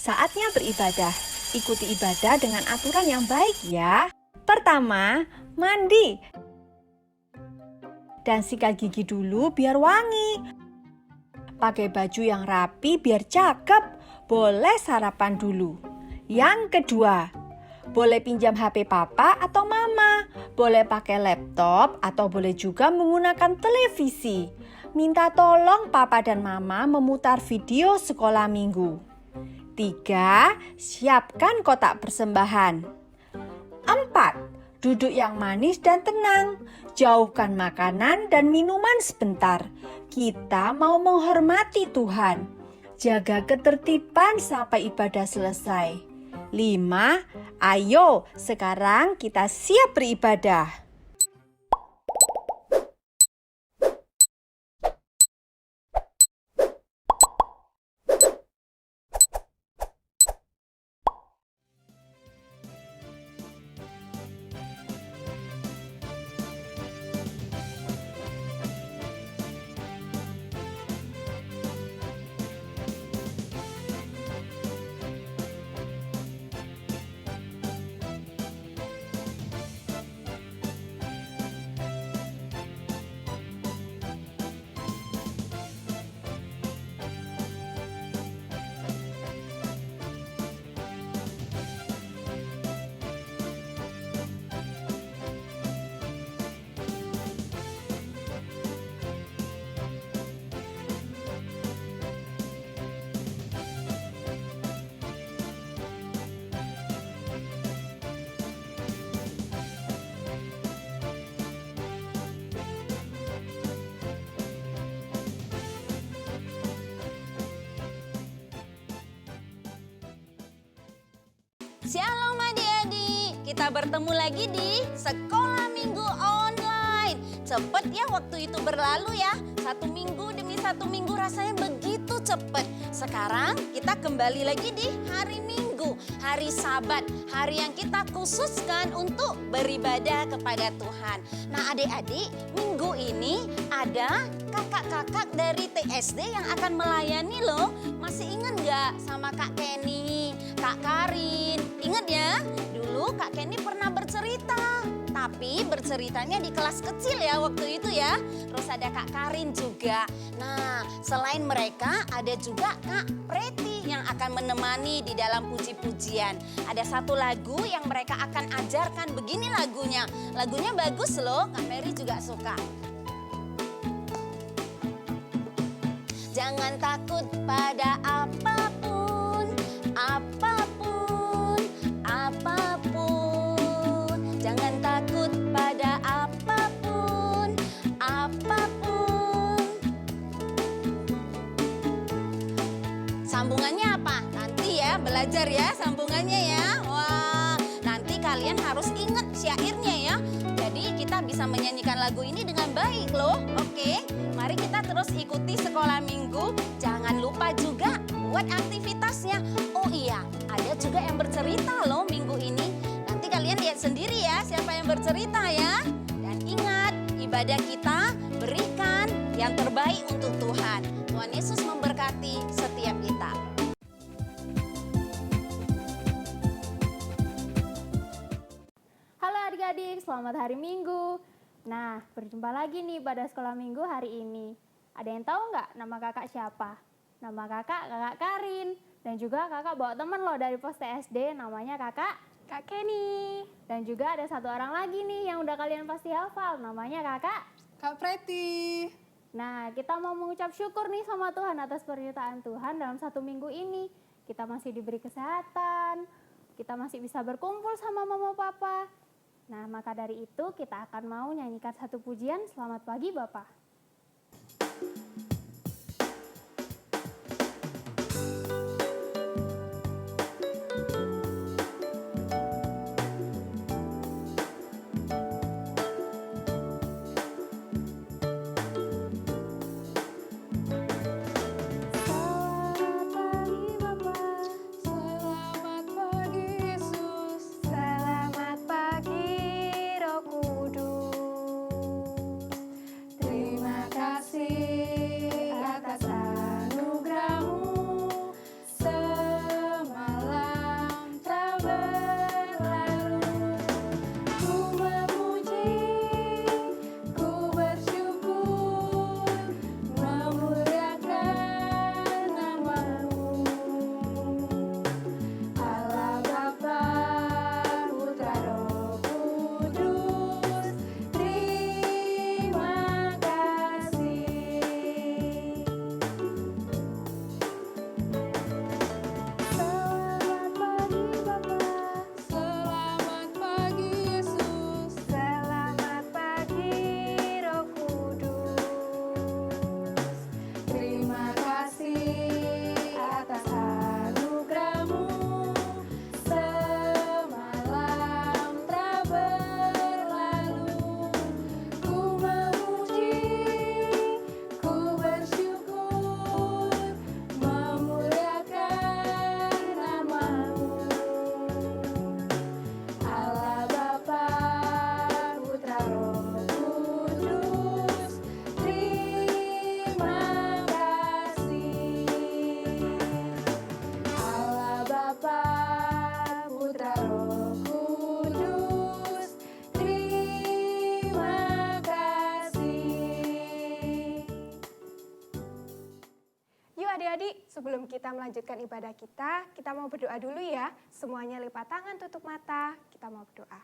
Saatnya beribadah. Ikuti ibadah dengan aturan yang baik ya. Pertama, mandi. Dan sikat gigi dulu biar wangi. Pakai baju yang rapi biar cakep. Boleh sarapan dulu. Yang kedua, boleh pinjam HP papa atau mama. Boleh pakai laptop atau boleh juga menggunakan televisi. Minta tolong papa dan mama memutar video sekolah minggu. 3. Siapkan kotak persembahan. 4. Duduk yang manis dan tenang. Jauhkan makanan dan minuman sebentar. Kita mau menghormati Tuhan. Jaga ketertiban sampai ibadah selesai. 5. Ayo, sekarang kita siap beribadah. Shalom adik-adik, kita bertemu lagi di Sekolah Minggu Online. Cepet ya waktu itu berlalu ya, satu minggu demi satu minggu rasanya begitu cepet. Sekarang kita kembali lagi di hari Minggu, hari Sabat, hari yang kita khususkan untuk beribadah kepada Tuhan. Nah adik-adik, minggu ini ada kakak-kakak dari TSD yang akan melayani loh. Masih ingat gak sama Kak Kenny, Kak Karin? Ingat ya, dulu Kak Kenny pernah bercerita. Tapi berceritanya di kelas kecil ya waktu itu ya. Terus ada Kak Karin juga. Nah selain mereka ada juga Kak Preti yang akan menemani di dalam puji-pujian. Ada satu lagu yang mereka akan ajarkan, begini lagunya. Lagunya bagus loh, Kak Mary juga suka. Jangan takut pada apapun, apapun, apapun. Jangan takut pada apapun, apapun. Sambungannya apa? Nanti ya belajar ya sambungannya ya. Wah, nanti kalian harus ingat syairnya ya. Jadi kita bisa menyanyikan lagu ini dengan baik loh. Oke, mari kita terus ikuti sekolah minggu. Jangan lupa juga buat aktivitasnya. Oh iya, ada juga yang bercerita loh minggu ini. Nanti kalian lihat sendiri ya siapa yang bercerita ya. Dan ingat, ibadah kita berikan yang terbaik untuk Tuhan. Tuhan Yesus memberkati setiap kita. Halo adik-adik, selamat hari Minggu. Nah, berjumpa lagi nih pada sekolah minggu hari ini. Ada yang tahu nggak nama kakak siapa? Nama kakak Karin. Dan juga kakak bawa teman loh dari pos TSD, namanya Kak Kenny. Dan juga ada satu orang lagi nih yang udah kalian pasti hafal, namanya Kak Preti. Nah, kita mau mengucap syukur nih sama Tuhan atas penyertaan Tuhan dalam satu minggu ini. Kita masih diberi kesehatan, kita masih bisa berkumpul sama mama papa. Nah, maka dari itu kita akan mau nyanyikan satu pujian. Selamat pagi Bapak. Selamat pagi Yesus. Selamat pagi Roh Kudus. Terima Sebelum kita melanjutkan ibadah kita mau berdoa dulu ya. Semuanya lipat tangan, tutup mata, kita mau berdoa.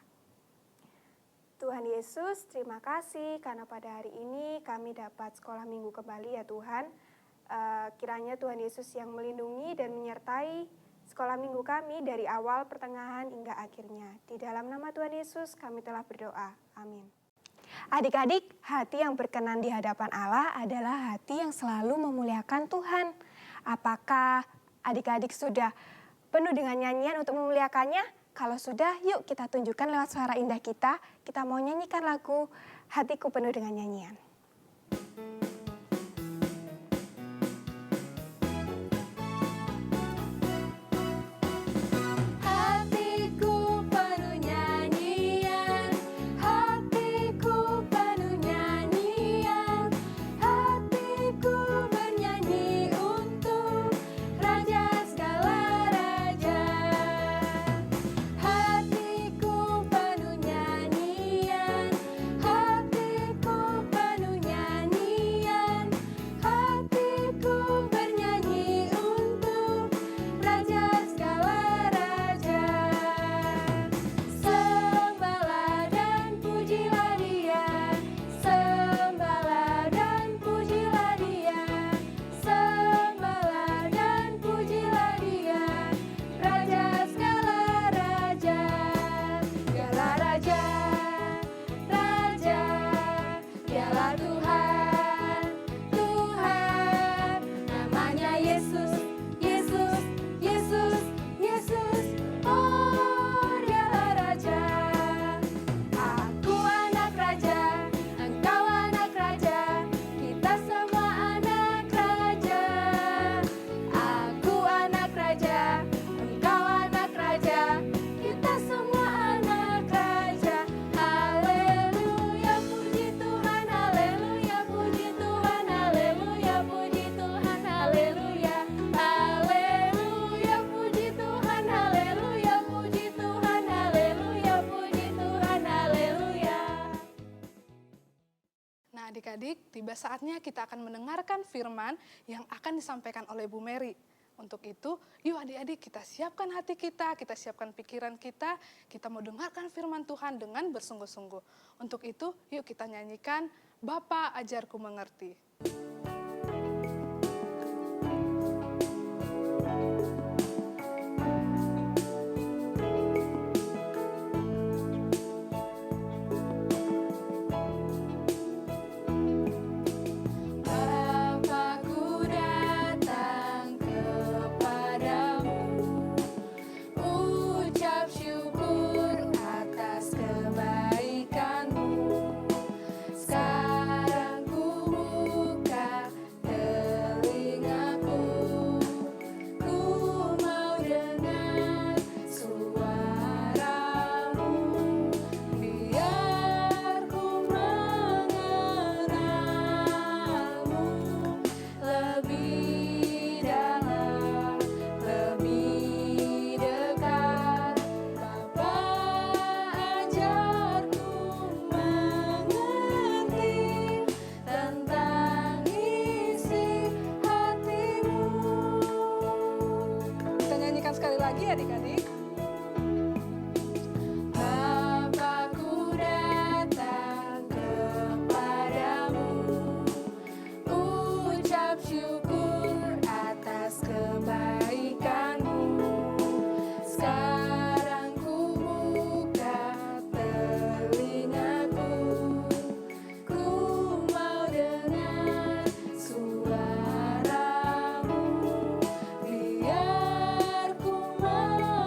Tuhan Yesus, terima kasih karena pada hari ini kami dapat sekolah minggu kembali ya Tuhan. Kiranya Tuhan Yesus yang melindungi dan menyertai sekolah minggu kami dari awal, pertengahan, hingga akhirnya. Di dalam nama Tuhan Yesus kami telah berdoa. Amin. Adik-adik, hati yang berkenan di hadapan Allah adalah hati yang selalu memuliakan Tuhan. Apakah adik-adik sudah penuh dengan nyanyian untuk memuliakannya? Kalau sudah, yuk kita tunjukkan lewat suara indah kita. Kita mau nyanyikan lagu Hatiku Penuh Dengan Nyanyian. Hatiku penuh nyanyian, hatiku penuh nyanyian, hatiku bernyanyi untuk Raja segala raja. Hatiku penuh nyanyian, hatiku penuh nyanyian, hatiku bernyanyi untuk Raja segala raja. Sembahlah dan pujilah Dia, sembahlah dan pujilah Dia, sembahlah dan pujilah Dia, Raja segala raja. Dialah Raja, Raja, Dialah Tuhan, Tuhan, namanya Yesus, Yesus, Yesus, Yesus. Oh, Dialah Raja. Aku anak raja, engkau anak raja, kita semua anak raja. Aku anak raja, engkau anak raja, kita semua anak raja. Haleluya, puji Tuhan, haleluya, puji Tuhan, haleluya, puji Tuhan, haleluya. Haleluya, puji Tuhan, haleluya, puji Tuhan, haleluya, puji Tuhan, haleluya. Nah adik-adik, tiba saatnya kita akan mendengarkan firman yang akan disampaikan oleh Bu Mary. Untuk itu, yuk adik-adik kita siapkan hati kita siapkan pikiran kita mau dengarkan firman Tuhan dengan bersungguh-sungguh. Untuk itu, yuk kita nyanyikan, Bapa ajarku mengerti. Bapakku datang kepadamu, ucap syukur atas kebaikanmu. Sekarang ku buka telingaku, ku mau dengar suaramu, biar ku mengenalmu lebih dalam, lebih dekat. Bapa ajarku mengerti tentang isi hatimu. Kita nyanyikan sekali lagi adik-adik. Bapakku datang kepadamu, ucap syukur atas kebaikanmu. Sekarang ku buka telingaku, ku mau dengar suaramu, biar ku mengenalmu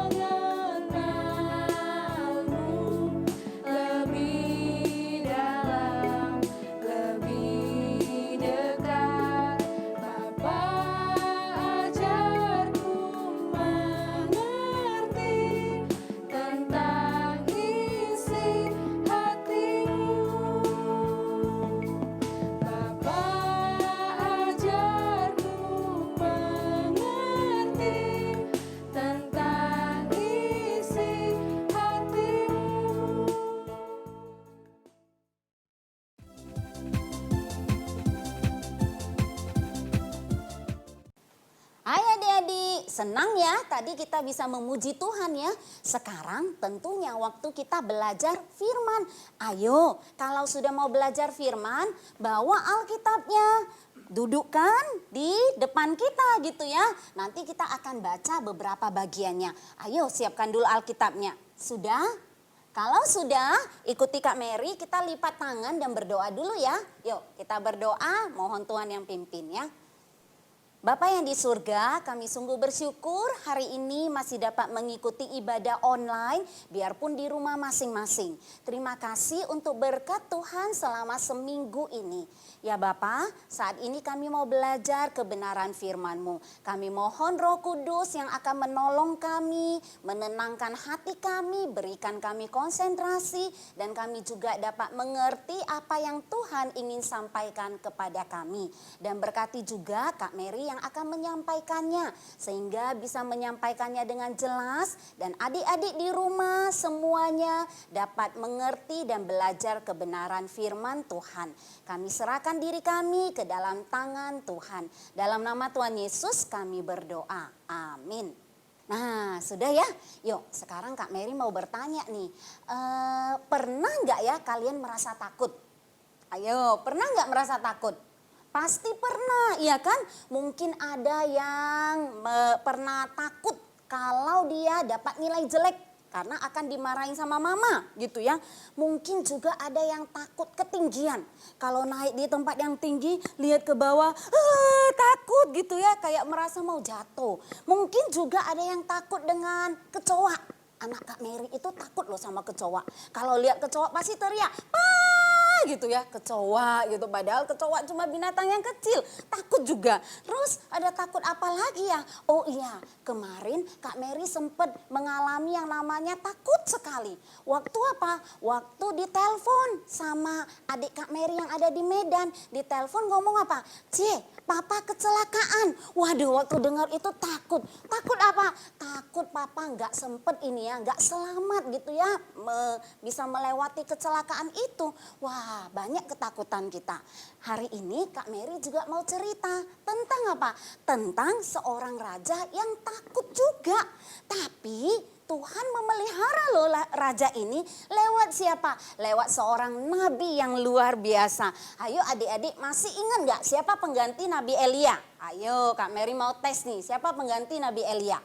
senang ya tadi kita bisa memuji Tuhan ya. Sekarang tentunya waktu kita belajar firman. Ayo, kalau sudah mau belajar firman, bawa Alkitabnya. Dudukkan di depan kita gitu ya. Nanti kita akan baca beberapa bagiannya. Ayo siapkan dulu Alkitabnya. Sudah? Kalau sudah, ikuti Kak Mary, kita lipat tangan dan berdoa dulu ya. Yuk kita berdoa, mohon Tuhan yang pimpin ya. Bapa yang di surga, kami sungguh bersyukur hari ini masih dapat mengikuti ibadah online biarpun di rumah masing-masing. Terima kasih untuk berkat Tuhan selama seminggu ini. Ya Bapa, saat ini kami mau belajar kebenaran firman-Mu. Kami mohon Roh Kudus yang akan menolong kami, menenangkan hati kami, berikan kami konsentrasi dan kami juga dapat mengerti apa yang Tuhan ingin sampaikan kepada kami. Dan berkati juga Kak Mary yang akan menyampaikannya sehingga bisa menyampaikannya dengan jelas dan adik-adik di rumah semuanya dapat mengerti dan belajar kebenaran firman Tuhan. Kami serahkan diri kami ke dalam tangan Tuhan. Dalam nama Tuhan Yesus kami berdoa. Amin. Nah sudah ya, yuk sekarang Kak Mary mau bertanya nih, pernah nggak ya kalian merasa takut? Ayo, pernah nggak merasa takut? Pasti pernah, iya kan? Mungkin ada yang pernah takut kalau dia dapat nilai jelek karena akan dimarahin sama mama gitu ya. Mungkin juga ada yang takut ketinggian. Kalau naik di tempat yang tinggi, lihat ke bawah, takut gitu ya, kayak merasa mau jatuh. Mungkin juga ada yang takut dengan kecoa. Anak Kak Mary itu takut loh sama kecoa. Kalau lihat kecoa pasti teriak, gitu ya, kecoa gitu, padahal kecoa cuma binatang yang kecil, takut juga. Terus ada takut apa lagi ya? Oh iya, kemarin Kak Mary sempat mengalami yang namanya takut sekali. Waktu apa? Waktu ditelepon sama adik Kak Mary yang ada di Medan. Ditelepon ngomong apa? Papa kecelakaan. Waduh, waktu dengar itu takut. Takut apa? Takut papa nggak sempet ini ya, nggak selamat gitu ya, bisa melewati kecelakaan itu. Wah, banyak ketakutan kita. Hari ini Kak Mary juga mau cerita tentang apa? Tentang seorang raja yang takut juga. Tapi Tuhan memelihara loh raja ini lewat siapa? Lewat seorang nabi yang luar biasa. Ayo adik-adik, masih ingat nggak siapa pengganti Nabi Elia? Ayo Kak Mary mau tes nih, siapa pengganti Nabi Elia?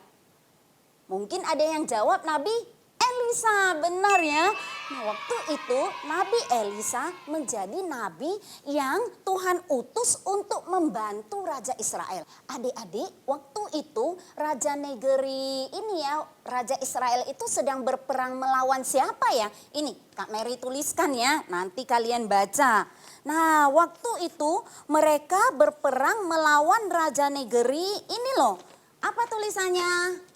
Mungkin ada yang jawab Nabi Elisa, benar ya. Nah waktu itu Nabi Elisa menjadi nabi yang Tuhan utus untuk membantu Raja Israel. Adik-adik, waktu itu Raja negeri ini ya, Raja Israel itu sedang berperang melawan siapa ya? Ini Kak Mary tuliskan ya, nanti kalian baca. Nah waktu itu mereka berperang melawan Raja negeri ini loh. Apa tulisannya?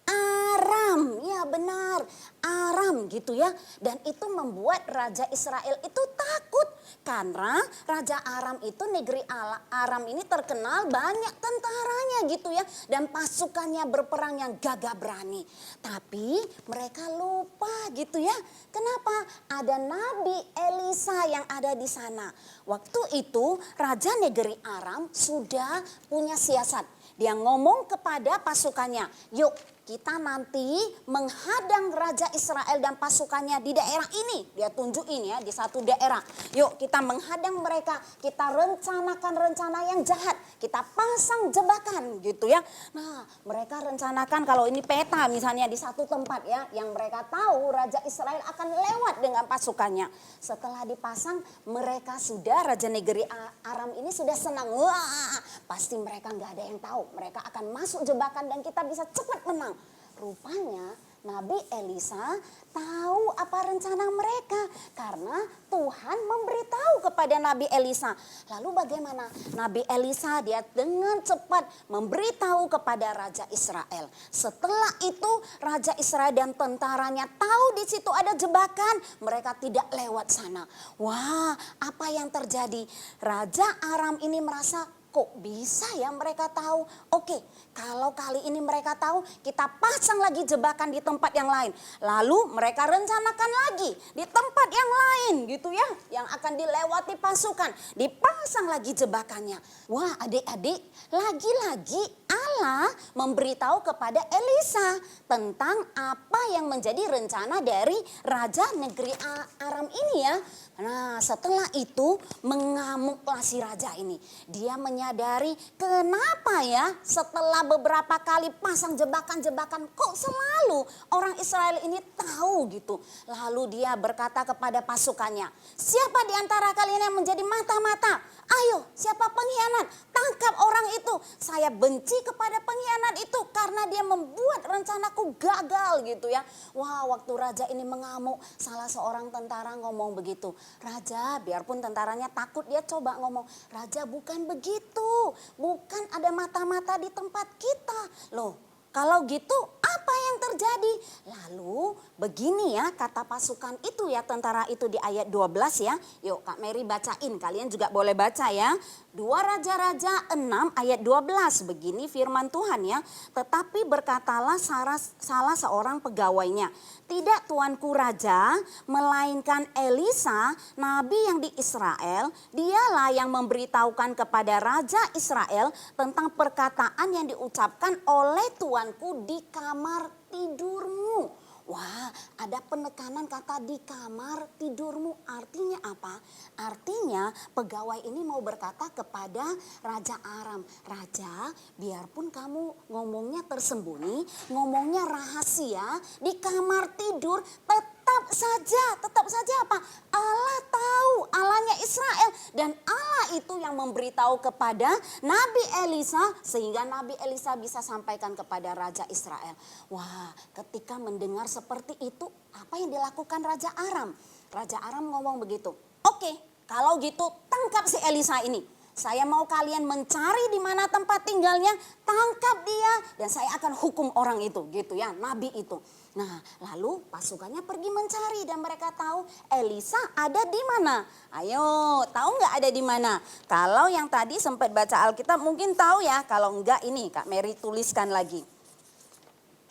Aram, ya benar, Aram gitu ya. Dan itu membuat Raja Israel itu takut. Karena Raja Aram itu, negeri Aram ini terkenal banyak tentaranya gitu ya. Dan pasukannya berperang yang gagah berani. Tapi mereka lupa gitu ya. Kenapa? Ada Nabi Elisa yang ada di sana. Waktu itu Raja negeri Aram sudah punya siasat. Dia ngomong kepada pasukannya, yuk kita nanti menghadang Raja Israel dan pasukannya di daerah ini. Dia tunjukin ya di satu daerah. Yuk kita menghadang mereka, kita rencanakan rencana yang jahat. Kita pasang jebakan gitu ya. Nah mereka rencanakan kalau ini peta misalnya di satu tempat ya. Yang mereka tahu Raja Israel akan lewat dengan pasukannya. Setelah dipasang mereka sudah, Raja negeri Aram ini sudah senang. Wah pasti mereka nggak ada yang tahu. Mereka akan masuk jebakan dan kita bisa cepat menang. Rupanya Nabi Elisa tahu apa rencana mereka karena Tuhan memberitahu kepada Nabi Elisa. Lalu bagaimana? Nabi Elisa dia dengan cepat memberitahu kepada Raja Israel. Setelah itu Raja Israel dan tentaranya tahu di situ ada jebakan, mereka tidak lewat sana. Wah, apa yang terjadi? Raja Aram ini merasa kok bisa ya mereka tahu? Oke, kalau kali ini mereka tahu, kita pasang lagi jebakan di tempat yang lain. Lalu mereka rencanakan lagi di tempat yang lain gitu ya, yang akan dilewati pasukan. Dipasang lagi jebakannya. Wah, adik-adik, lagi-lagi Allah memberitahu kepada Elisa tentang apa yang menjadi rencana dari raja negeri Aram ini ya. Nah, setelah itu mengamuklah si raja ini. Dia menyadari kenapa ya setelah beberapa kali pasang jebakan-jebakan kok selalu orang Israel ini tahu gitu. Lalu dia berkata kepada pasukannya, siapa di antara kalian yang menjadi mata-mata? Ayo, siapa pengkhianat? Tangkap orang itu. Saya benci kepada pengkhianat itu karena dia membuat rencanaku gagal gitu ya. Wah, waktu raja ini mengamuk, salah seorang tentara ngomong begitu. Raja, biarpun tentaranya takut, dia coba ngomong, Raja bukan begitu, bukan ada mata-mata di tempat kita. Loh, kalau gitu apa yang terjadi? Lalu begini ya kata pasukan itu ya, tentara itu di ayat 12 ya. Yuk Kak Mary bacain, kalian juga boleh baca ya. 2 Raja-Raja 6 ayat 12, begini firman Tuhan ya. Tetapi berkatalah salah seorang pegawainya, tidak tuanku raja, melainkan Elisa, nabi yang di Israel. Dialah yang memberitahukan kepada raja Israel tentang perkataan yang diucapkan oleh tuanku di kamar tidurmu. Wah, ada penekanan kata di kamar tidurmu. Artinya apa? Artinya pegawai ini mau berkata kepada Raja Aram, Raja, biarpun kamu ngomongnya tersembunyi, ngomongnya rahasia, di kamar tidur tetap saja apa? Allah tahu, Allahnya Israel, dan Allah itu yang memberitahu kepada Nabi Elisa sehingga Nabi Elisa bisa sampaikan kepada Raja Israel. Wah, ketika mendengar seperti itu, apa yang dilakukan Raja Aram? Raja Aram ngomong begitu, oke, kalau gitu tangkap si Elisa ini. Saya mau kalian mencari di mana tempat tinggalnya, tangkap dia dan saya akan hukum orang itu gitu ya, nabi itu. Nah, lalu pasukannya pergi mencari dan mereka tahu Elisa ada di mana. Ayo, tahu nggak ada di mana? Kalau yang tadi sempat baca Alkitab mungkin tahu ya, kalau enggak ini Kak Mary tuliskan lagi.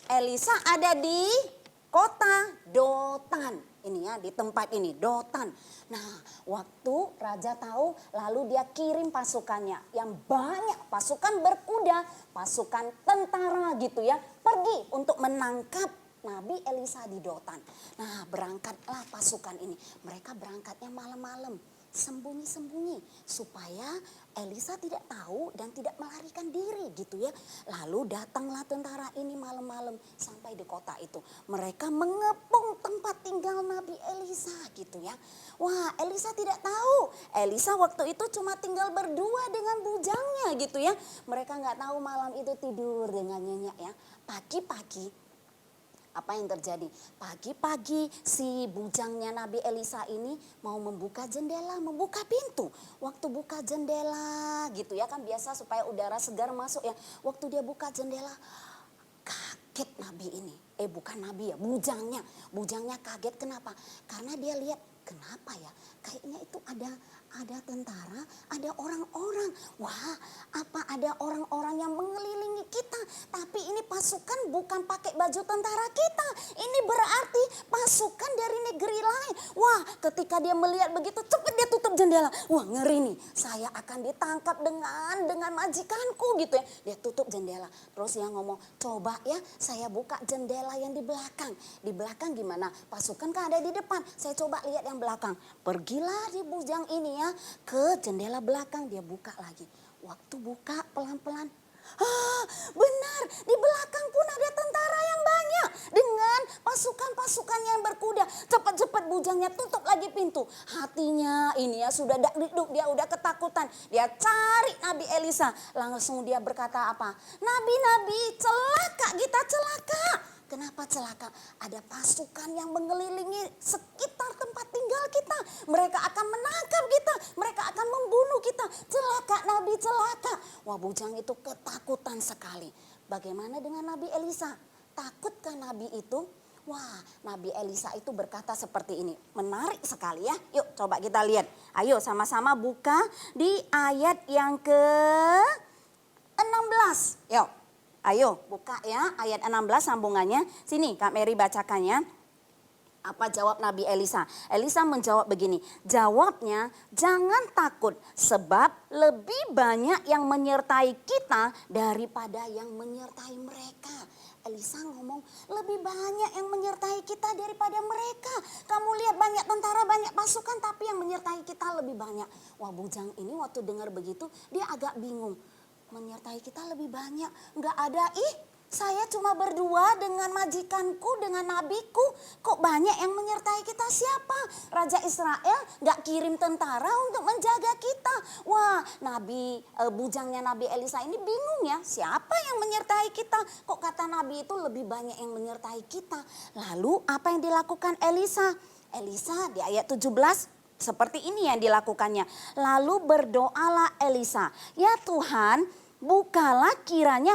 Elisa ada di kota Dotan. Ini ya, di tempat ini, Dotan. Nah, waktu raja tahu, lalu dia kirim pasukannya yang banyak, pasukan berkuda, pasukan tentara gitu ya, pergi untuk menangkap Nabi Elisa di Dotan. Nah, berangkatlah pasukan ini. Mereka berangkatnya malam-malam, sembunyi-sembunyi supaya Elisa tidak tahu dan tidak melarikan diri gitu ya. Lalu datanglah tentara ini malam-malam sampai di kota itu. Mereka mengepung tempat tinggal Nabi Elisa gitu ya. Wah, Elisa tidak tahu. Elisa waktu itu cuma tinggal berdua dengan bujangnya gitu ya. Mereka nggak tahu malam itu tidur dengan nyenyak ya. Pagi-pagi apa yang terjadi? Pagi-pagi si bujangnya Nabi Elisa ini mau membuka jendela, membuka pintu. Waktu buka jendela gitu ya, kan biasa supaya udara segar masuk ya. Waktu dia buka jendela, kaget Nabi ini. Bukan Nabi ya, bujangnya. Bujangnya kaget, kenapa? Karena dia lihat, kenapa ya? Kayaknya itu ada tentara, ada orang-orang. Wah, apa ada orang-orang yang mengelilingi kita? Tapi ini pasukan bukan pakai baju tentara kita. Ini berarti pasukan dari negeri lain. Wah, ketika dia melihat begitu, cepat dia tutup jendela. Wah, ngeri nih. Saya akan ditangkap dengan majikanku gitu ya. Dia tutup jendela. Terus dia ngomong, coba ya saya buka jendela yang di belakang. Di belakang gimana? Pasukan kan ada di depan. Saya coba lihat yang belakang. Pergilah di bujang ini ya ke jendela belakang, dia buka lagi. Waktu buka pelan-pelan, benar di belakang pun ada tentara yang banyak dengan pasukan-pasukan yang berkuda. Cepat-cepat bujangnya tutup lagi pintu. Hatinya ini ya sudah dak-dikduk, dia udah ketakutan. Dia cari Nabi Elisa, langsung dia berkata apa? Nabi, celaka kita, celaka. Kenapa celaka? Ada pasukan yang mengelilingi sekitar tempat tinggal kita. Mereka akan menangkap kita. Mereka akan membunuh kita. Celaka Nabi, celaka. Wah, bujang itu ketakutan sekali. Bagaimana dengan Nabi Elisa? Takutkah Nabi itu? Wah, Nabi Elisa itu berkata seperti ini. Menarik sekali ya. Yuk coba kita lihat. Ayo sama-sama buka di ayat yang ke-16. Yuk, ayo buka ya ayat 16 sambungannya. Sini Kak Mary bacakannya. Apa jawab Nabi Elisa? Elisa menjawab begini, jawabnya jangan takut sebab lebih banyak yang menyertai kita daripada yang menyertai mereka. Elisa ngomong lebih banyak yang menyertai kita daripada mereka. Kamu lihat banyak tentara, banyak pasukan tapi yang menyertai kita lebih banyak. Wah bujang ini waktu dengar begitu dia agak bingung. Menyertai kita lebih banyak, nggak ada saya cuma berdua dengan majikanku, dengan nabiku. Kok banyak yang menyertai kita? Siapa? Raja Israel gak kirim tentara untuk menjaga kita. Wah, bujangnya Nabi Elisa ini bingung ya. Siapa yang menyertai kita? Kok kata Nabi itu lebih banyak yang menyertai kita? Lalu apa yang dilakukan Elisa? Elisa di ayat 17 seperti ini yang dilakukannya. Lalu berdoalah Elisa, ya Tuhan, bukalah kiranya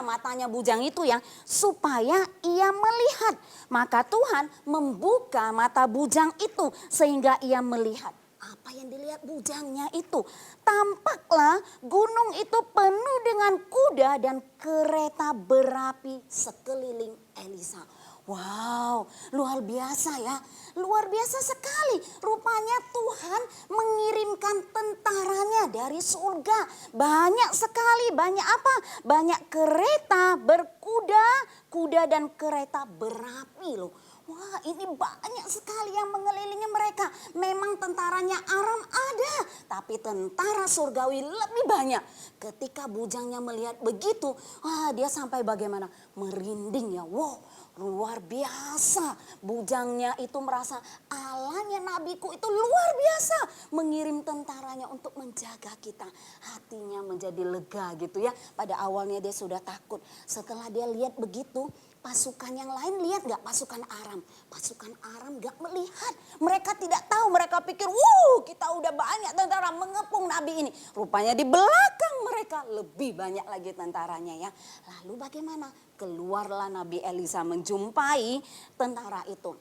matanya bujang itu ya, supaya ia melihat. Maka Tuhan membuka mata bujang itu sehingga ia melihat. Apa yang dilihat bujangnya itu? Tampaklah gunung itu penuh dengan kuda dan kereta berapi sekeliling Elisa. Wow, luar biasa ya. Luar biasa sekali. Rupanya Tuhan mengirimkan tentaranya dari surga. Banyak sekali, banyak apa? Banyak kereta berkuda, kuda dan kereta berapi loh. Wah ini banyak sekali yang mengelilingi mereka. Memang tentaranya Aram ada, tapi tentara surgawi lebih banyak. Ketika bujangnya melihat begitu, wah dia sampai bagaimana? Merinding ya, wow. Luar biasa, bujangnya itu merasa Allahnya nabiku itu luar biasa. Mengirim tentaranya untuk menjaga kita. Hatinya menjadi lega gitu ya. Pada awalnya dia sudah takut. Setelah dia lihat begitu, pasukan yang lain lihat gak? Pasukan Aram. Pasukan Aram gak melihat. Mereka tidak tahu, mereka pikir kita udah banyak tentara mengepung nabi ini. Rupanya di belakang mereka lebih banyak lagi tentaranya ya. Lalu bagaimana? Keluarlah Nabi Elisa menjumpai tentara itu.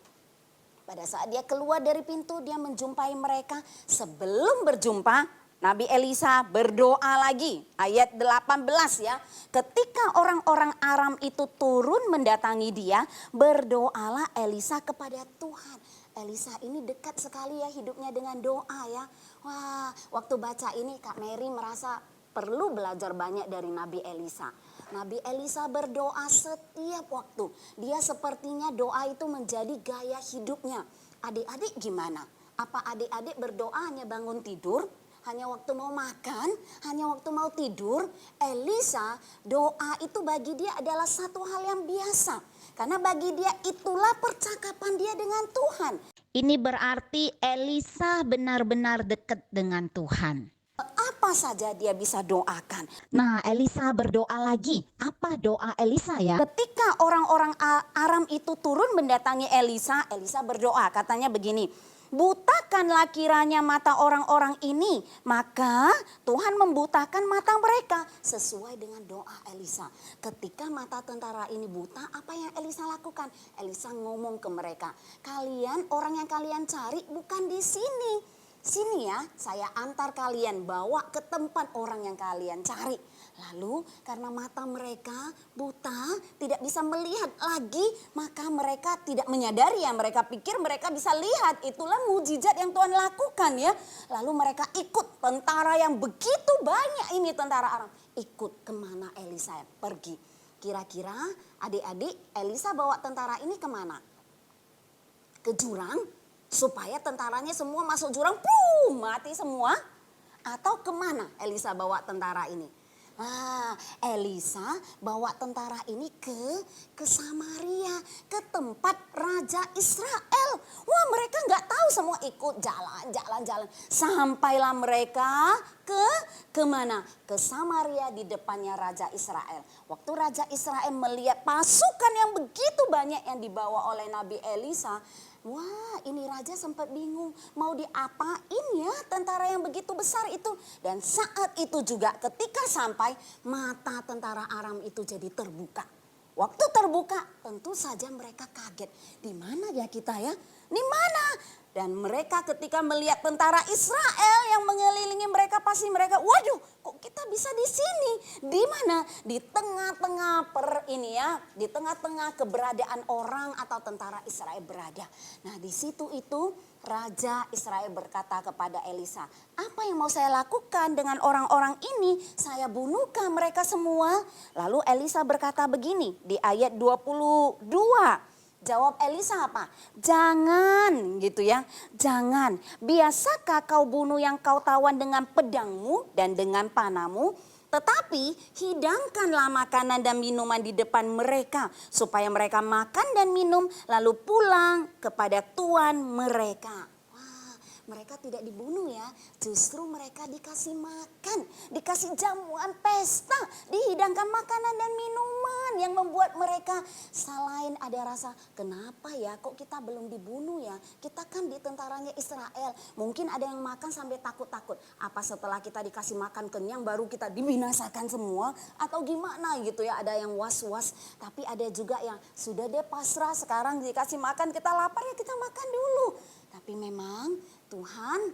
Pada saat dia keluar dari pintu dia menjumpai mereka. Sebelum berjumpa Nabi Elisa berdoa lagi. Ayat 18 ya. Ketika orang-orang Aram itu turun mendatangi dia, berdoalah Elisa kepada Tuhan. Elisa ini dekat sekali ya hidupnya dengan doa ya. Wah, waktu baca ini Kak Mary merasa perlu belajar banyak dari Nabi Elisa. Nabi Elisa berdoa setiap waktu. Dia sepertinya doa itu menjadi gaya hidupnya. Adik-adik gimana? Apa adik-adik berdoa hanya bangun tidur? Hanya waktu mau makan? Hanya waktu mau tidur? Elisa doa itu bagi dia adalah satu hal yang biasa. Karena bagi dia itulah percakapan dia dengan Tuhan. Ini berarti Elisa benar-benar dekat dengan Tuhan. Apa saja dia bisa doakan. Nah, Elisa berdoa lagi. Apa doa Elisa ya? Ketika orang-orang Aram itu turun mendatangi Elisa, Elisa berdoa katanya begini. Butakanlah kiranya mata orang-orang ini, maka Tuhan membutakan mata mereka sesuai dengan doa Elisa. Ketika mata tentara ini buta, apa yang Elisa lakukan? Elisa ngomong ke mereka, kalian orang yang kalian cari bukan di sini. Sini ya, saya antar kalian bawa ke tempat orang yang kalian cari. Lalu karena mata mereka buta, tidak bisa melihat lagi, maka mereka tidak menyadari ya. Mereka pikir mereka bisa lihat, itulah mujizat yang Tuhan lakukan ya. Lalu mereka ikut tentara yang begitu banyak ini tentara Aram. Ikut kemana Elisa pergi. Kira-kira adik-adik Elisa bawa tentara ini kemana? Ke jurang? Supaya tentaranya semua masuk jurang, mati semua. Atau kemana Elisa bawa tentara ini? Elisa bawa tentara ini ke Samaria, ke tempat Raja Israel. Wah mereka gak tahu, semua ikut jalan. Sampailah mereka ke mana? Ke Samaria di depannya Raja Israel. Waktu Raja Israel melihat pasukan yang begitu banyak yang dibawa oleh Nabi Elisa, wah ini raja sempat bingung mau diapain ya tentara yang begitu besar itu. Dan saat itu juga ketika sampai mata tentara Aram itu jadi terbuka. Waktu terbuka tentu saja mereka kaget. Di mana ya kita ya? Di mana? Dan mereka ketika melihat tentara Israel yang mengelilingi mereka, pasti mereka, waduh, kok kita bisa di sini? Di mana? Di tengah-tengah di tengah-tengah keberadaan orang atau tentara Israel berada. Nah, di situ itu Raja Israel berkata kepada Elisa, apa yang mau saya lakukan dengan orang-orang ini? Saya bunuhkah mereka semua? Lalu Elisa berkata begini di ayat 22. Jawab Elisa apa? Jangan gitu ya, jangan. Biasakah kau bunuh yang kau tawan dengan pedangmu dan dengan panahmu? Tetapi hidangkanlah makanan dan minuman di depan mereka, supaya mereka makan dan minum lalu pulang kepada tuan mereka. Mereka tidak dibunuh ya, justru mereka dikasih makan, dikasih jamuan pesta, dihidangkan makanan dan minuman yang membuat mereka selain ada rasa, kenapa ya kok kita belum dibunuh ya, kita kan di tentaranya Israel. Mungkin ada yang makan sampai takut-takut, apa setelah kita dikasih makan kenyang baru kita dibinasakan semua atau gimana gitu ya, ada yang was-was. Tapi ada juga yang sudah deh pasrah, sekarang dikasih makan kita lapar ya kita makan dulu. Tapi memang Tuhan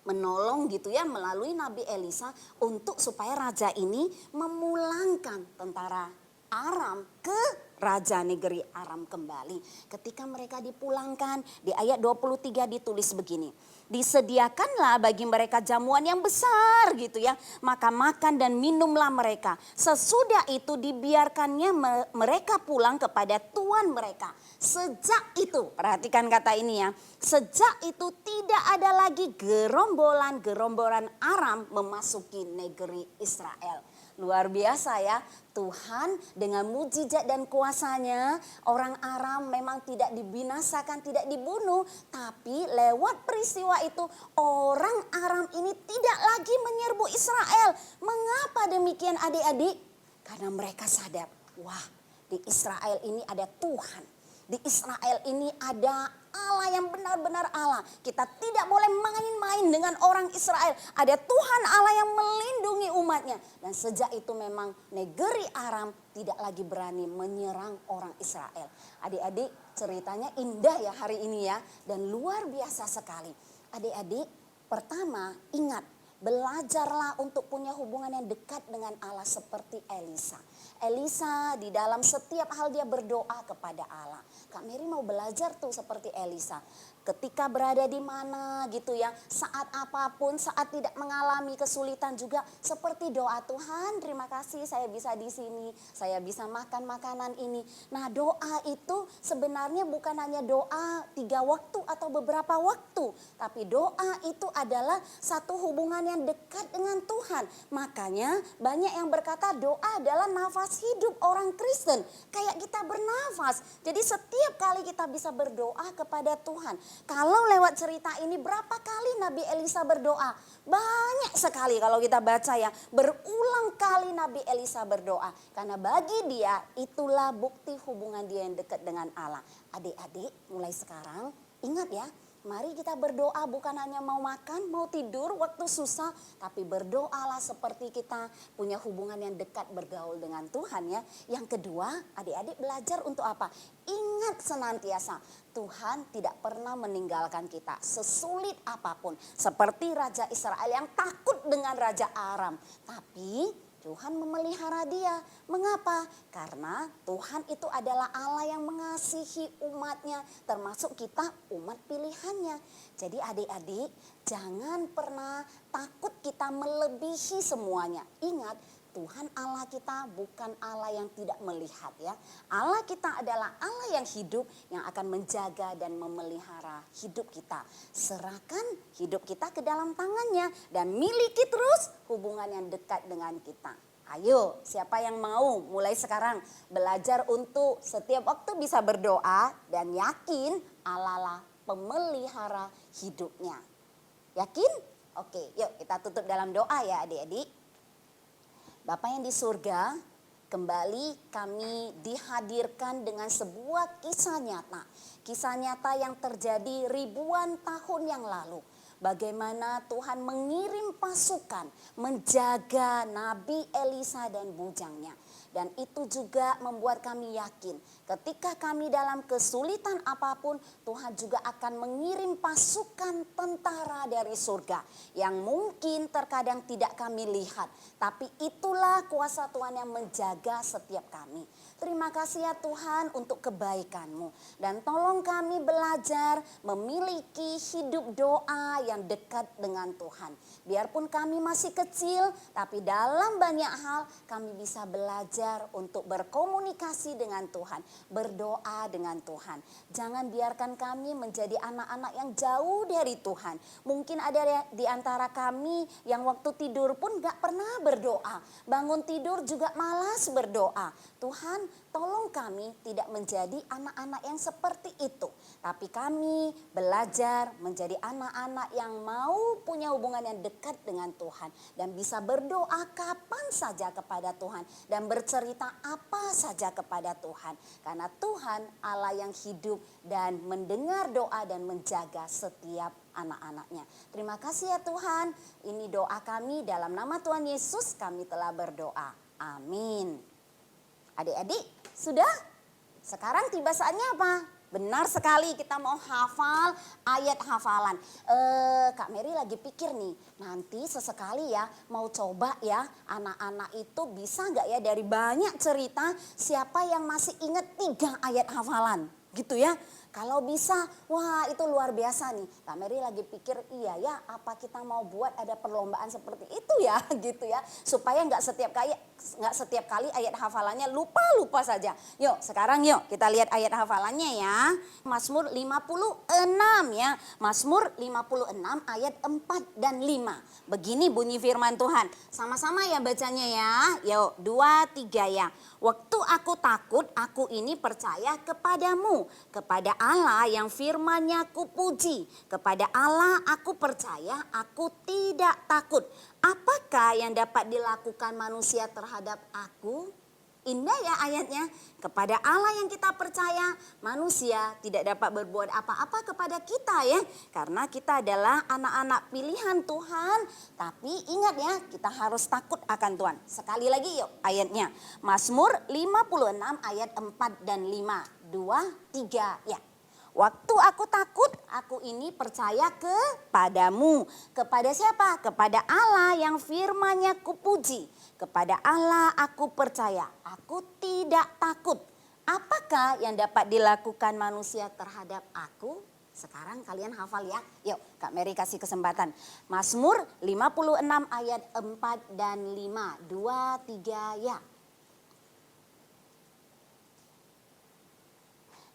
menolong gitu ya melalui Nabi Elisa untuk supaya raja ini memulangkan tentara Aram ke raja negeri Aram kembali. Ketika mereka dipulangkan, di ayat 23 ditulis begini. Disediakanlah bagi mereka jamuan yang besar gitu ya. Maka makan dan minumlah mereka. Sesudah itu dibiarkannya mereka pulang kepada tuan mereka. Sejak itu, perhatikan kata ini ya. Sejak itu tidak ada lagi gerombolan Aram memasuki negeri Israel. Luar biasa ya, Tuhan dengan mujizat dan kuasanya orang Aram memang tidak dibinasakan, tidak dibunuh. Tapi lewat peristiwa itu orang Aram ini tidak lagi menyerbu Israel. Mengapa demikian adik-adik? Karena mereka sadar, wah di Israel ini ada Tuhan. Di Israel ini ada Allah yang benar-benar Allah. Kita tidak boleh main-main dengan orang Israel. Ada Tuhan Allah yang melindungi umatnya. Dan sejak itu memang negeri Aram tidak lagi berani menyerang orang Israel. Adik-adik ceritanya indah ya hari ini ya. Dan luar biasa sekali. Adik-adik pertama ingat. Belajarlah untuk punya hubungan yang dekat dengan Allah seperti Elisa. Elisa di dalam setiap hal dia berdoa kepada Allah. Kak Mary mau belajar tuh seperti Elisa. Ketika berada di mana gitu ya, saat apapun, saat tidak mengalami kesulitan juga seperti doa, Tuhan terima kasih saya bisa di sini, saya bisa makan makanan ini. Nah doa itu sebenarnya bukan hanya doa 3 waktu atau beberapa waktu, tapi doa itu adalah satu hubungan yang dekat dengan Tuhan. Makanya banyak yang berkata doa adalah nafas hidup orang Kristen, kayak kita bernafas. Jadi setiap kali kita bisa berdoa kepada Tuhan. Kalau lewat cerita ini berapa kali Nabi Elisa berdoa? Banyak sekali kalau kita baca ya. Berulang kali Nabi Elisa berdoa. Karena bagi dia itulah bukti hubungan dia yang dekat dengan Allah. Adik-adik mulai sekarang ingat ya. Mari kita berdoa bukan hanya mau makan, mau tidur waktu susah. Tapi berdoalah seperti kita punya hubungan yang dekat bergaul dengan Tuhan ya. Yang kedua adik-adik belajar untuk apa? Ingat senantiasa Tuhan tidak pernah meninggalkan kita sesulit apapun. Seperti Raja Israel yang takut dengan Raja Aram. Tapi Tuhan memelihara dia. Mengapa? Karena Tuhan itu adalah Allah yang mengasihi umatnya. Termasuk kita umat pilihannya. Jadi adik-adik jangan pernah takut kita melebihi semuanya. Ingat Tuhan Allah kita bukan Allah yang tidak melihat ya. Allah kita adalah Allah yang hidup yang akan menjaga dan memelihara hidup kita. Serahkan hidup kita ke dalam tangannya dan miliki terus hubungan yang dekat dengan kita. Ayo siapa yang mau mulai sekarang belajar untuk setiap waktu bisa berdoa dan yakin Allah lah pemelihara hidupnya. Yakin? Oke, yuk kita tutup dalam doa ya adik-adik. Bapa yang di surga, kembali kami dihadirkan dengan sebuah kisah nyata. Kisah nyata yang terjadi ribuan tahun yang lalu. Bagaimana Tuhan mengirim pasukan menjaga Nabi Elisa dan bujangnya. Dan itu juga membuat kami yakin Ketika kami dalam kesulitan apapun, Tuhan juga akan mengirim pasukan tentara dari surga yang mungkin terkadang tidak kami lihat. Tapi itulah kuasa Tuhan yang menjaga setiap kami. Terima kasih ya Tuhan untuk kebaikan-Mu. Dan tolong kami belajar memiliki hidup doa yang dekat dengan Tuhan. Biarpun kami masih kecil, tapi dalam banyak hal kami bisa belajar untuk berkomunikasi dengan Tuhan. Berdoa dengan Tuhan. Jangan biarkan kami menjadi anak-anak yang jauh dari Tuhan. Mungkin ada di antara kami yang waktu tidur pun gak pernah berdoa. Bangun tidur juga malas berdoa. Tuhan, tolong kami tidak menjadi anak-anak yang seperti itu. Tapi kami belajar menjadi anak-anak yang mau punya hubungan yang dekat dengan Tuhan. Dan bisa berdoa kapan saja kepada Tuhan. Dan bercerita apa saja kepada Tuhan. Karena Tuhan Allah yang hidup dan mendengar doa dan menjaga setiap anak-anaknya. Terima kasih ya Tuhan. Ini doa kami dalam nama Tuhan Yesus kami telah berdoa. Amin. Adik-adik, sudah? Sekarang tiba saatnya apa? Benar sekali kita mau hafal ayat hafalan. Kak Mary lagi pikir nih, nanti sesekali ya mau coba ya anak-anak itu bisa nggak ya dari banyak cerita siapa yang masih ingat 3 ayat hafalan gitu ya. Kalau bisa, wah itu luar biasa nih. Kak Mary lagi pikir iya ya apa kita mau buat ada perlombaan seperti itu ya gitu ya. Supaya nggak setiap kali ayat hafalannya lupa saja. Yuk sekarang yuk kita lihat ayat hafalannya ya. Mazmur 56 ya. Mazmur 56 ayat 4 dan 5. Begini bunyi firman Tuhan. Sama-sama ya bacanya ya. Yuk 2, 3 ya. Waktu aku takut, aku ini percaya kepadamu. Kepada Allah yang firman-Nya kupuji. Kepada Allah aku percaya, aku tidak takut. Apakah yang dapat dilakukan manusia terhadap aku? Indah ya ayatnya. Kepada Allah yang kita percaya, manusia tidak dapat berbuat apa-apa kepada kita ya. Karena kita adalah anak-anak pilihan Tuhan. Tapi ingat ya, kita harus takut akan Tuhan. Sekali lagi yuk ayatnya. Mazmur 56 ayat 4 dan 5. 2, 3 ya. Waktu aku takut, aku ini percaya kepadamu. Kepada siapa? Kepada Allah yang firman-Nya kupuji. Kepada Allah aku percaya, aku tidak takut. Apakah yang dapat dilakukan manusia terhadap aku? Sekarang kalian hafal ya. Yuk Kak Mary kasih kesempatan. Mazmur 56 ayat 4 dan 5. 2, 3 ya.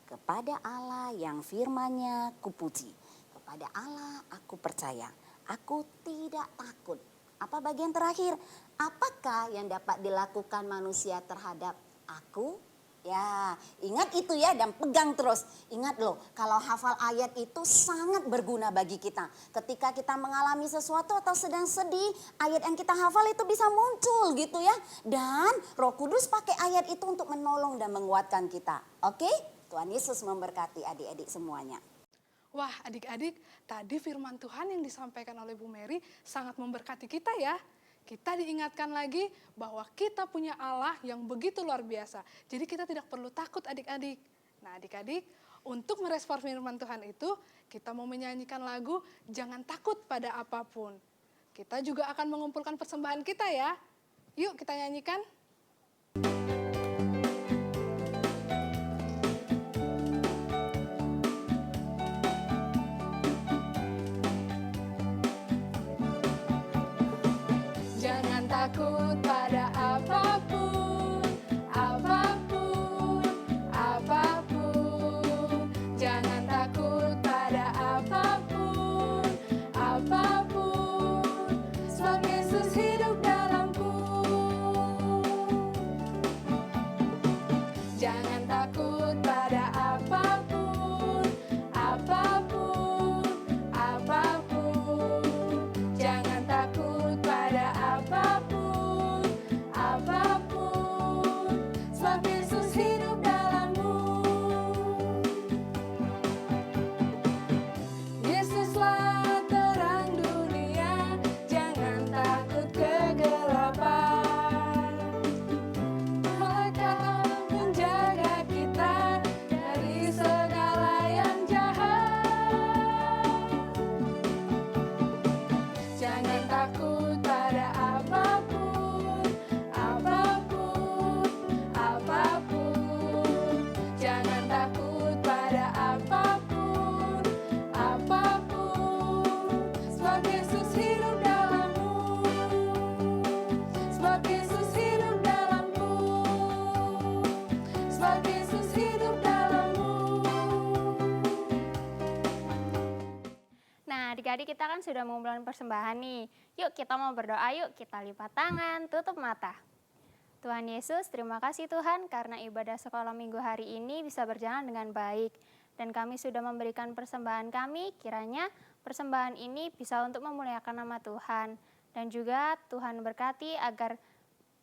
Kepada Allah yang firman-Nya kupuji. Kepada Allah aku percaya. Aku tidak takut. Apa bagian terakhir? Apakah yang dapat dilakukan manusia terhadap aku? Ya, ingat itu ya dan pegang terus. Ingat loh, kalau hafal ayat itu sangat berguna bagi kita. Ketika kita mengalami sesuatu atau sedang sedih, ayat yang kita hafal itu bisa muncul gitu ya. Dan Roh Kudus pakai ayat itu untuk menolong dan menguatkan kita. Oke? Tuhan Yesus memberkati adik-adik semuanya. Wah adik-adik, tadi firman Tuhan yang disampaikan oleh Bu Mary sangat memberkati kita ya. Kita diingatkan lagi bahwa kita punya Allah yang begitu luar biasa. Jadi kita tidak perlu takut adik-adik. Nah adik-adik, untuk merespon firman Tuhan itu, kita mau menyanyikan lagu Jangan Takut Pada Apapun. Kita juga akan mengumpulkan persembahan kita ya. Yuk kita nyanyikan. Jangan takut pada apapun, apapun, apapun. Jangan takut pada apapun, apapun. Sebab Yesus hidup dalamku. Jangan takut pada apapun, apapun, apapun. Jangan takut pada apapun, adik-adik kita kan sudah mengumpulkan persembahan nih. Yuk kita mau berdoa, yuk kita lipat tangan, tutup mata. Tuhan Yesus, terima kasih Tuhan karena ibadah sekolah minggu hari ini bisa berjalan dengan baik. Dan kami sudah memberikan persembahan kami, kiranya persembahan ini bisa untuk memuliakan nama Tuhan. Dan juga Tuhan berkati agar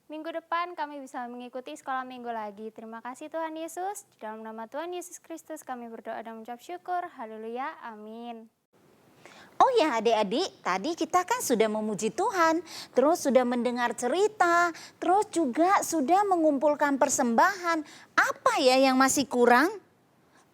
minggu depan kami bisa mengikuti sekolah minggu lagi. Terima kasih Tuhan Yesus. Di dalam nama Tuhan Yesus Kristus kami berdoa dan mengucap syukur. Haleluya. Amin. Oh ya adik-adik, tadi kita kan sudah memuji Tuhan, terus sudah mendengar cerita, terus juga sudah mengumpulkan persembahan. Apa ya yang masih kurang?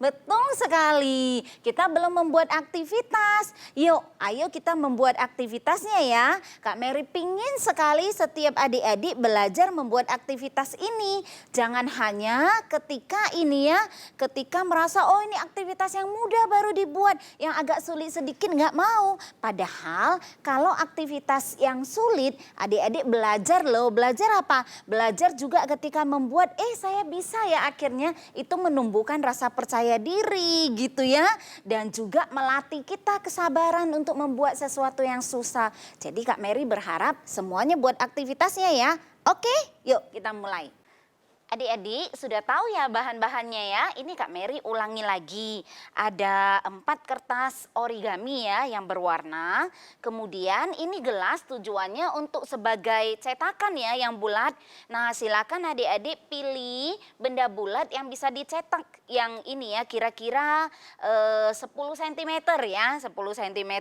Betul sekali, kita belum membuat aktivitas. Yuk, ayo kita membuat aktivitasnya ya. Kak Mary pingin sekali setiap adik-adik belajar membuat aktivitas ini. Jangan hanya ketika ini ya, ketika merasa oh ini aktivitas yang mudah baru dibuat, yang agak sulit sedikit nggak mau. Padahal kalau aktivitas yang sulit, adik-adik belajar loh. Belajar apa? Belajar juga ketika membuat, saya bisa ya akhirnya itu menumbuhkan rasa percaya diri gitu ya, dan juga melatih kita kesabaran untuk membuat sesuatu yang susah. Jadi Kak Mary berharap semuanya buat aktivitasnya ya. Oke, yuk kita mulai. Adik-adik sudah tahu ya bahan-bahannya ya. Ini Kak Mary ulangi lagi. Ada 4 kertas origami ya yang berwarna. Kemudian ini gelas tujuannya untuk sebagai cetakan ya yang bulat. Nah silakan adik-adik pilih benda bulat yang bisa dicetak. Yang ini ya kira-kira 10 cm ya. 10 cm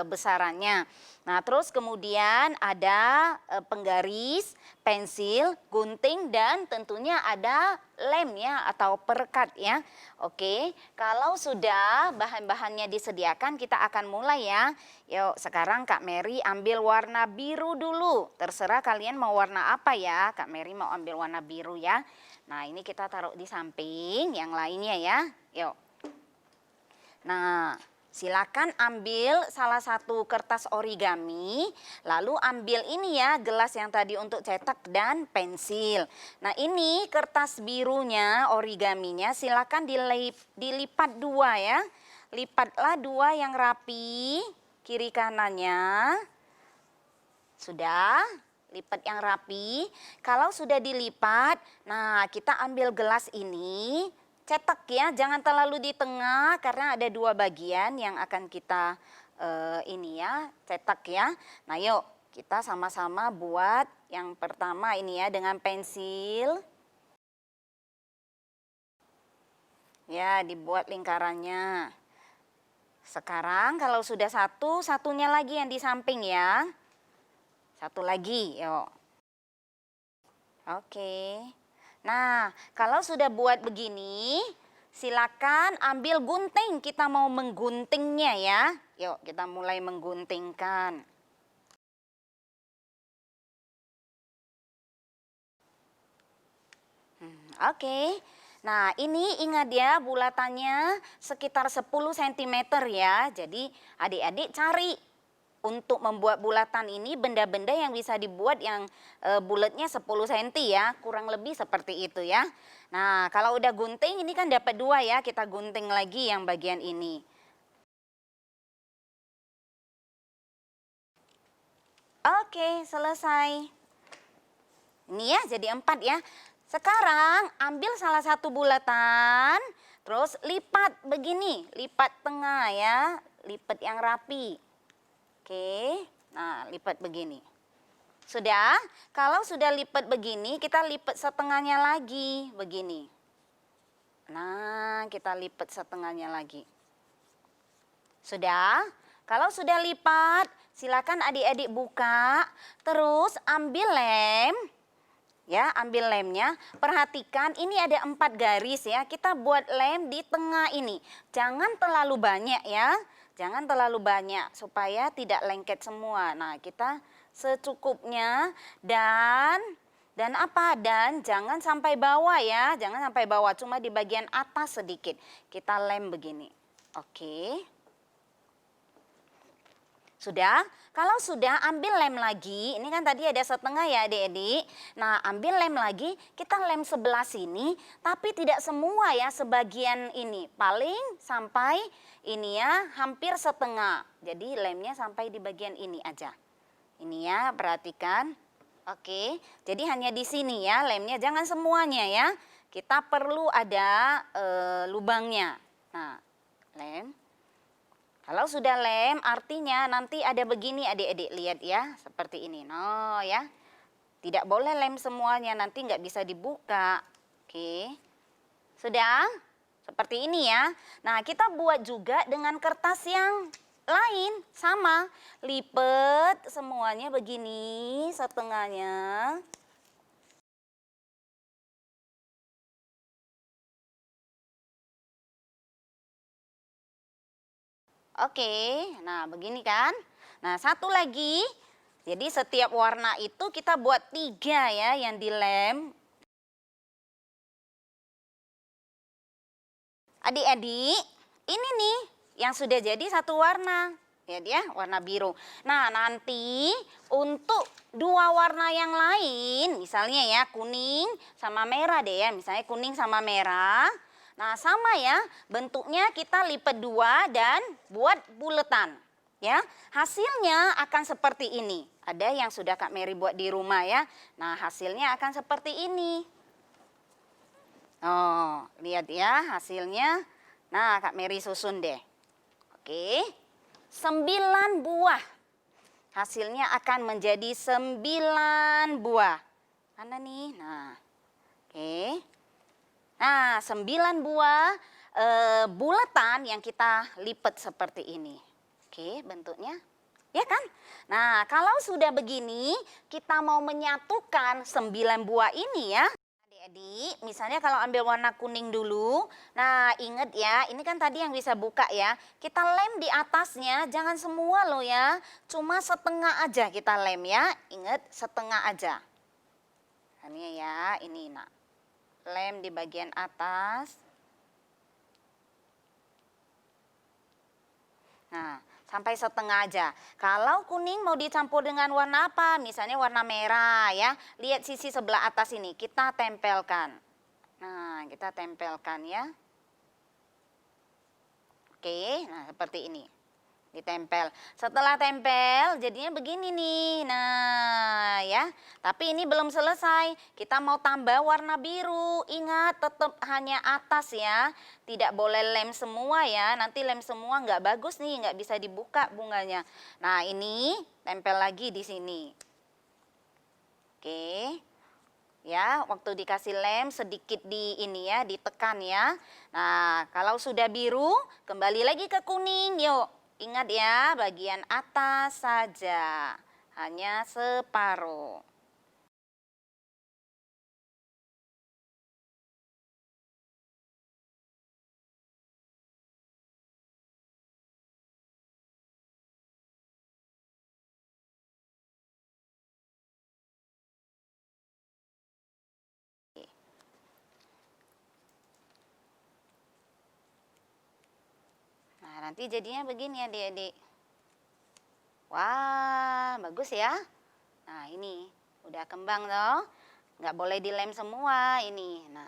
besarannya. Nah terus kemudian ada penggaris, pensil, gunting dan tentunya ada lem ya atau perekat ya. Oke, kalau sudah bahan-bahannya disediakan kita akan mulai ya. Yuk sekarang Kak Mary ambil warna biru dulu. Terserah kalian mau warna apa ya. Kak Mary mau ambil warna biru ya. Nah ini kita taruh di samping yang lainnya ya. Yuk. Nah silakan ambil salah satu kertas origami, lalu ambil ini ya gelas yang tadi untuk cetak dan pensil. Nah ini kertas birunya origaminya silakan dilipat 2 ya. Lipatlah 2 yang rapi kiri kanannya. Sudah? Lipat yang rapi. Kalau sudah dilipat, nah kita ambil gelas ini. Cetak ya, jangan terlalu di tengah karena ada 2 bagian yang akan kita ini ya, cetak ya. Nah yuk kita sama-sama buat yang pertama ini ya dengan pensil. Ya dibuat lingkarannya. Sekarang kalau sudah satunya lagi yang di samping ya. Satu lagi yuk. Oke. Nah, kalau sudah buat begini, silakan ambil gunting. Kita mau mengguntingnya ya. Yuk, kita mulai mengguntingkan. Oke. Nah, ini ingat ya bulatannya sekitar 10 cm ya. Jadi, adik-adik cari untuk membuat bulatan ini benda-benda yang bisa dibuat yang bulatnya 10 cm ya, kurang lebih seperti itu ya. Nah kalau udah gunting ini kan dapat 2 ya, kita gunting lagi yang bagian ini. Oke selesai. Ini ya jadi 4 ya. Sekarang ambil salah satu bulatan, terus lipat begini, lipat tengah ya, lipat yang rapi. Oke, nah lipat begini. Sudah, kalau sudah lipat begini kita lipat setengahnya lagi begini. Nah kita lipat setengahnya lagi. Sudah, kalau sudah lipat silakan adik-adik buka. Terus ambil lem. Ya ambil lemnya, perhatikan ini ada 4 garis ya. Kita buat lem di tengah ini. Jangan terlalu banyak ya. Jangan terlalu banyak supaya tidak lengket semua. Nah, kita secukupnya dan apa? Dan jangan sampai bawah ya. Jangan sampai bawah, cuma di bagian atas sedikit. Kita lem begini. Oke. Sudah? Kalau sudah, ambil lem lagi. Ini kan tadi ada setengah ya adik-adik. Nah, ambil lem lagi, kita lem sebelah sini, tapi tidak semua ya, sebagian ini. Paling sampai ini ya, hampir setengah. Jadi lemnya sampai di bagian ini aja. Ini ya, perhatikan. Oke, jadi hanya di sini ya lemnya, jangan semuanya ya. Kita perlu ada lubangnya. Nah, lem. Kalau sudah lem artinya nanti ada begini adik-adik, lihat ya, seperti ini. No ya, tidak boleh lem semuanya, nanti nggak bisa dibuka. Oke, sudah seperti ini ya. Nah, kita buat juga dengan kertas yang lain, sama. Lipet semuanya begini setengahnya. Oke, nah begini kan. Nah, satu lagi, jadi setiap warna itu kita buat 3 ya yang dilem. Adik-adik, ini nih yang sudah jadi satu warna. Ya dia, warna biru. Nah, nanti untuk 2 warna yang lain, misalnya ya kuning sama merah deh ya, misalnya kuning sama merah. Nah, sama ya, bentuknya kita lipat 2 dan buat buletan. Ya, hasilnya akan seperti ini. Ada yang sudah Kak Mary buat di rumah ya. Nah, hasilnya akan seperti ini. Oh, lihat ya hasilnya. Nah, Kak Mary susun deh. Oke, 9 buah. Hasilnya akan menjadi 9 buah. Mana nih? Nah, oke. Nah, 9 buah bulatan yang kita lipat seperti ini. Oke, bentuknya. Ya kan? Nah, kalau sudah begini, kita mau menyatukan 9 buah ini ya. Adik-adik, misalnya kalau ambil warna kuning dulu. Nah, ingat ya, ini kan tadi yang bisa buka ya. Kita lem di atasnya, jangan semua loh ya. Cuma setengah aja kita lem ya. Ingat, setengah aja. Ini ya, ini nak. Lem di bagian atas. Nah, sampai setengah aja. Kalau kuning mau dicampur dengan warna apa? Misalnya warna merah ya. Lihat sisi sebelah atas ini, kita tempelkan. Nah, kita tempelkan ya. Oke, nah seperti ini. Ditempel. Setelah tempel jadinya begini nih. Nah ya, tapi ini belum selesai. Kita mau tambah warna biru. Ingat tetap hanya atas ya. Tidak boleh lem semua ya. Nanti lem semua nggak bagus nih, nggak bisa dibuka bunganya. Nah ini tempel lagi di sini. Oke. Ya, waktu dikasih lem sedikit di ini ya, ditekan ya. Nah, kalau sudah biru, kembali lagi ke kuning. Yuk. Ingat ya, bagian atas saja, hanya separuh. Nah, nanti jadinya begini adik-adik. Wah, bagus ya. Nah, ini udah kembang toh. Nggak boleh dilem semua ini. Nah,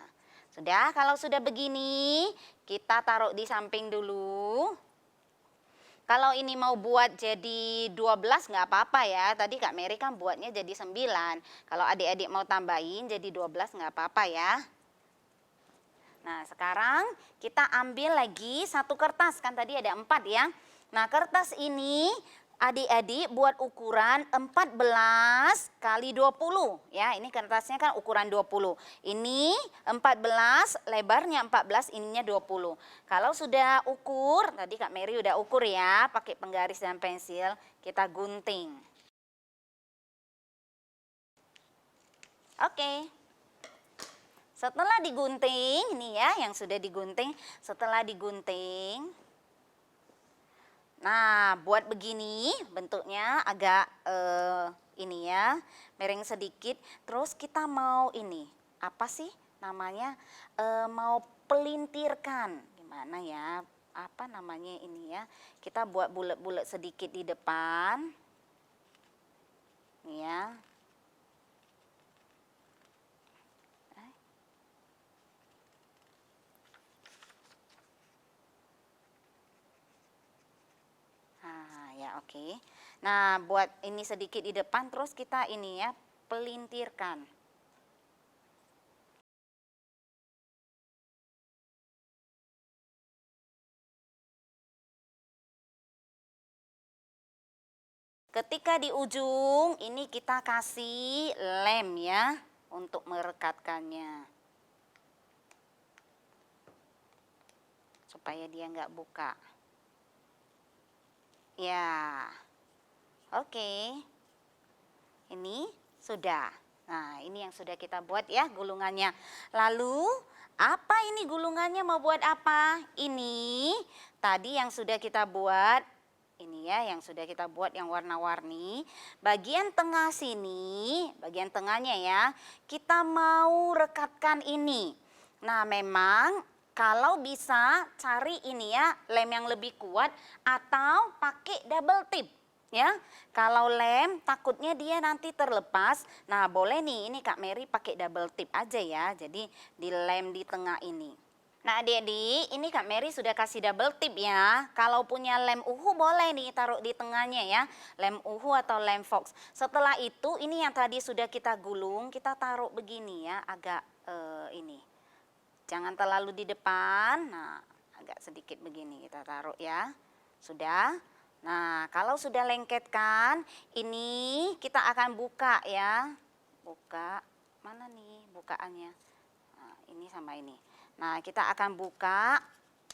sudah, kalau sudah begini, kita taruh di samping dulu. Kalau ini mau buat jadi 12 nggak apa-apa ya. Tadi Kak Mary kan buatnya jadi 9. Kalau adik-adik mau tambahin jadi 12 nggak apa-apa ya. Nah, sekarang kita ambil lagi satu kertas, kan tadi ada 4 ya. Nah, kertas ini adik-adik buat ukuran 14 kali 20 ya. Ini kertasnya kan ukuran 20. Ini 14, lebarnya 14, ininya 20. Kalau sudah ukur, tadi Kak Mary udah ukur ya, pakai penggaris dan pensil, kita gunting. Oke. Setelah digunting, ini ya yang sudah digunting, setelah digunting. Nah, buat begini bentuknya agak ini ya, miring sedikit. Terus kita mau ini, apa sih namanya? Mau pelintirkan. Gimana ya? apa namanya ini ya. Kita buat bulat-bulat sedikit di depan. Nih ya. Ya oke. Nah buat ini sedikit di depan terus kita ini ya pelintirkan. Ketika di ujung ini kita kasih lem ya untuk merekatkannya. Supaya dia nggak buka. Ya, oke. Ini sudah. Nah, ini yang sudah kita buat ya gulungannya. Lalu, apa ini gulungannya mau buat apa? Ini tadi yang sudah kita buat. Ini ya yang sudah kita buat yang warna-warni. Bagian tengah sini, bagian tengahnya ya, kita mau rekatkan ini. Nah, memang kalau bisa cari ini ya lem yang lebih kuat atau pakai double tip ya. Kalau lem takutnya dia nanti terlepas. Nah boleh nih ini Kak Mary pakai double tip aja ya. Jadi dilem di tengah ini. Nah adik-adik ini Kak Mary sudah kasih double tip ya. Kalau punya lem uhu boleh nih taruh di tengahnya ya. Lem uhu atau lem fox. Setelah itu ini yang tadi sudah kita gulung kita taruh begini ya agak ini. Jangan terlalu di depan, nah agak sedikit begini kita taruh ya, sudah. Nah kalau sudah lengket kan, ini kita akan buka ya, buka, mana nih bukaannya, nah, ini sama ini. Nah kita akan buka,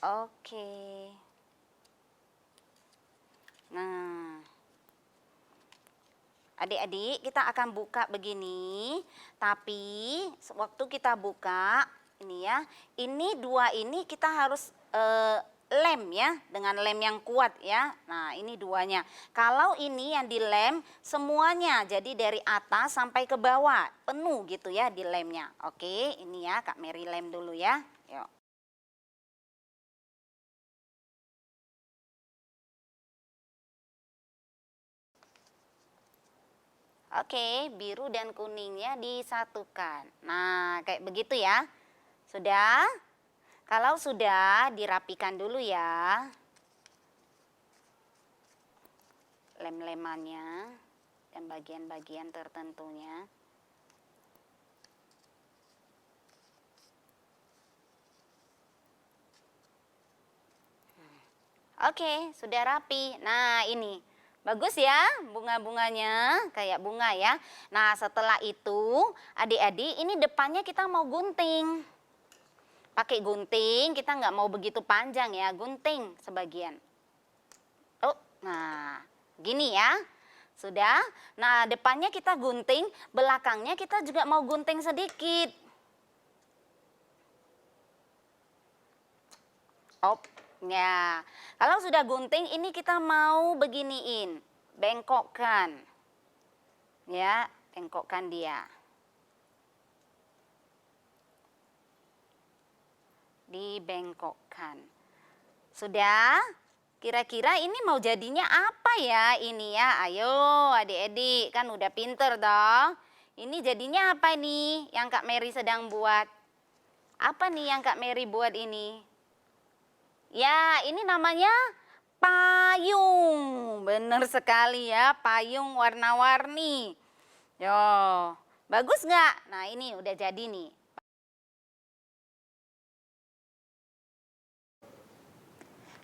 oke. Nah adik-adik kita akan buka begini, tapi waktu kita buka, ini ya, ini dua ini kita harus lem ya, dengan lem yang kuat ya. Nah ini duanya. Kalau ini yang dilem semuanya, jadi dari atas sampai ke bawah, penuh gitu ya di lemnya. Oke, ini ya Kak Mary lem dulu ya. Yuk. Oke, biru dan kuningnya disatukan. Nah kayak begitu ya. Sudah? Kalau sudah dirapikan dulu ya. Lem-lemannya dan bagian-bagian tertentunya. Oke, sudah rapi. Nah ini. Bagus ya bunga-bunganya kayak bunga ya. Nah setelah itu adik-adik ini depannya kita mau gunting. Pakai gunting, kita nggak mau begitu panjang ya, gunting sebagian. Oh, nah gini ya, sudah. Nah depannya kita gunting, belakangnya kita juga mau gunting sedikit. Op, ya. Kalau sudah gunting, ini kita mau beginiin, bengkokkan, ya, bengkokkan dia. Dibengkokkan. Sudah? Kira-kira ini mau jadinya apa ya ini ya? Ayo adik-adik, kan udah pinter dong. Ini jadinya apa nih yang Kak Mary sedang buat? Apa nih yang Kak Mary buat ini? Ya, ini namanya payung. Bener sekali ya, payung warna-warni. Yo, bagus nggak? Nah ini udah jadi nih.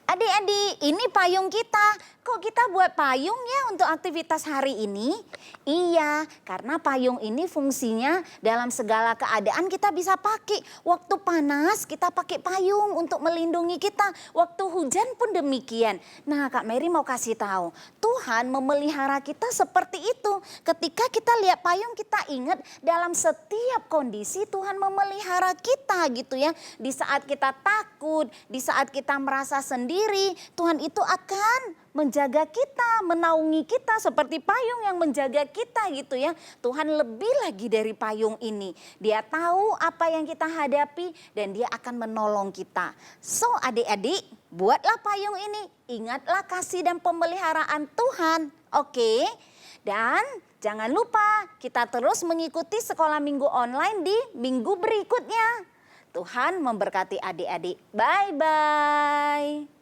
Adik-adik, ini payung kita. Kok kita buat payung ya untuk aktivitas hari ini? Iya, karena payung ini fungsinya dalam segala keadaan kita bisa pakai. Waktu panas kita pakai payung untuk melindungi kita. Waktu hujan pun demikian. Nah Kak Mary mau kasih tahu, Tuhan memelihara kita seperti itu. Ketika kita lihat payung kita ingat dalam setiap kondisi Tuhan memelihara kita gitu ya. Di saat kita takut, di saat kita merasa sendiri. sendiri. Tuhan itu akan menjaga kita, menaungi kita seperti payung yang menjaga kita gitu ya. Tuhan lebih lagi dari payung ini. Dia tahu apa yang kita hadapi dan dia akan menolong kita. So adik-adik, buatlah payung ini. Ingatlah kasih dan pemeliharaan Tuhan. Oke? Dan jangan lupa kita terus mengikuti sekolah minggu online di minggu berikutnya. Tuhan memberkati adik-adik. Bye-bye.